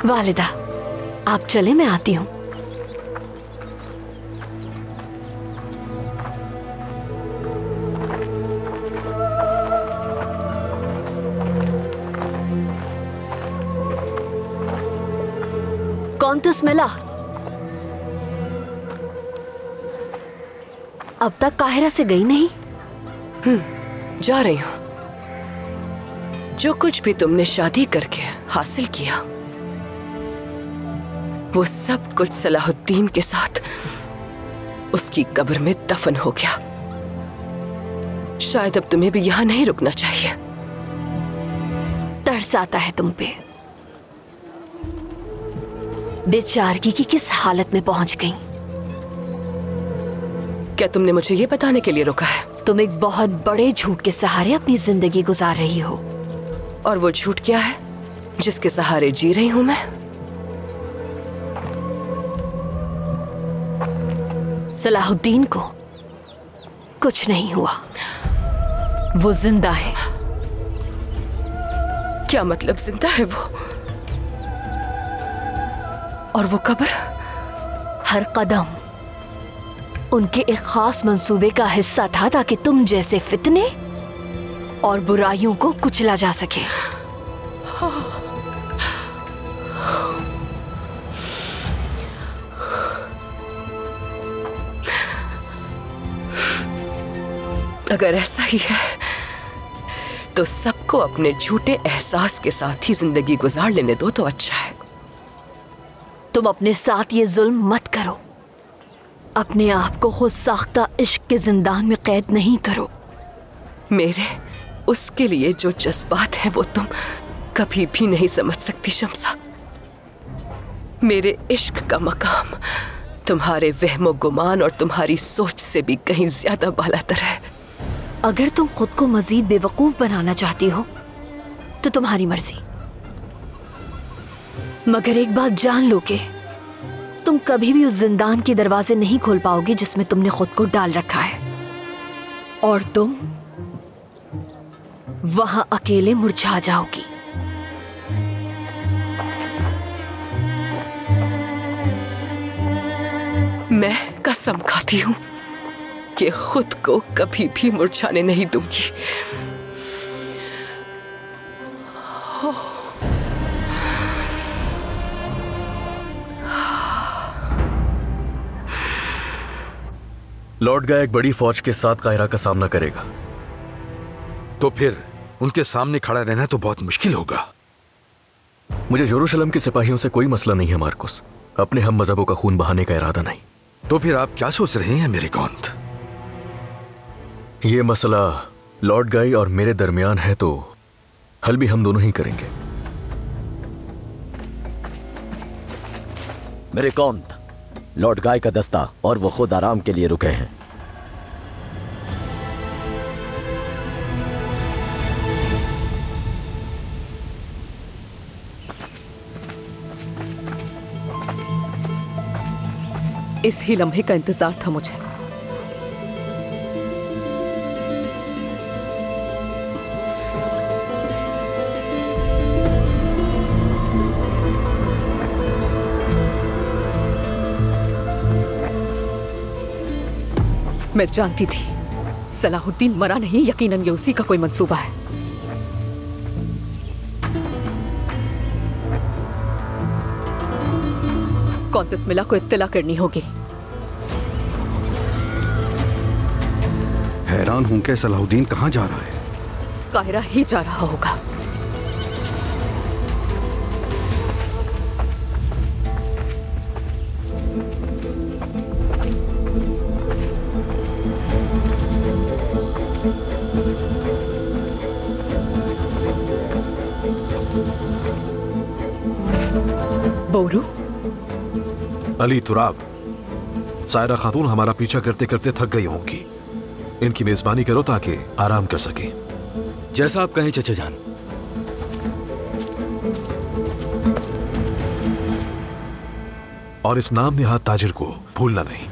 वालिदा, आप चले, मैं आती हूँ। कौंतस मिला? अब तक काहिरा से गई नहीं? जा रही हूं। जो कुछ भी तुमने शादी करके हासिल किया वो सब कुछ सलाहुद्दीन के साथ उसकी कब्र में दफन हो गया। शायद अब तुम्हें भी यहां नहीं रुकना चाहिए। तरस आता है तुम पे। बेचारगी की किस हालत में पहुंच गई। क्या तुमने मुझे ये बताने के लिए रोका है? तुम एक बहुत बड़े झूठ के सहारे अपनी जिंदगी गुजार रही हो। और वो झूठ क्या है जिसके सहारे जी रही हूं मैं? सलाहुद्दीन को कुछ नहीं हुआ, वो जिंदा है। क्या मतलब जिंदा है वो? और वो कब्र? हर कदम उनके एक खास मंसूबे का हिस्सा था ताकि तुम जैसे फितने और बुराइयों को कुचला जा सके। अगर ऐसा ही है तो सबको अपने झूठे एहसास के साथ ही जिंदगी गुजार लेने दो तो अच्छा है। तुम अपने साथ ये जुल्म मत करो। अपने आप को खुद साख्ता इश्क के जिंदान में कैद नहीं करो। मेरे उसके लिए जो जज्बात हैं वो तुम कभी भी नहीं समझ सकती शम्सा। मेरे इश्क का मकाम तुम्हारे वहमो गुमान और तुम्हारी सोच से भी कहीं ज्यादा बालातर है। अगर तुम खुद को मजीद बेवकूफ बनाना चाहती हो तो तुम्हारी मर्जी, मगर एक बात जान लो कि तुम कभी भी उस जिंदान के दरवाजे नहीं खोल पाओगे जिसमें तुमने खुद को डाल रखा है, और तुम वहां अकेले मुरझा जाओगी। मैं कसम खाती हूं कि खुद को कभी भी मुरझाने नहीं दूंगी। लॉर्ड गाय एक बड़ी फौज के साथ कायरा का सामना करेगा, तो फिर उनके सामने खड़ा रहना तो बहुत मुश्किल होगा। मुझे यरूशलेम के सिपाहियों से कोई मसला नहीं है मार्कुस। अपने हम मजहबों का खून बहाने का इरादा नहीं। तो फिर आप क्या सोच रहे हैं मेरे कौंत? ये मसला लॉर्ड गाय और मेरे दरमियान है तो हल भी हम दोनों ही करेंगे। मेरे कौंत, लॉर्ड गाय का दस्ता और वो खुद आराम के लिए रुके हैं। इस ही लम्हे का इंतजार था मुझे। मैं जानती थी सलाहुद्दीन मरा नहीं, यकीनन ये उसी का कोई मंसूबा है। कौंतस मिला को इत्तला करनी होगी। हैरान हूं कि सलाहुद्दीन कहां जा रहा है। काहिरा ही जा रहा होगा। बोरू, अली तुराब, सायरा खातून हमारा पीछा करते करते थक गई होंगी। इनकी मेजबानी करो ताकि आराम कर सके। जैसा आप कहें चचा जान। और इस नाम निहाद ताजिर को भूलना नहीं।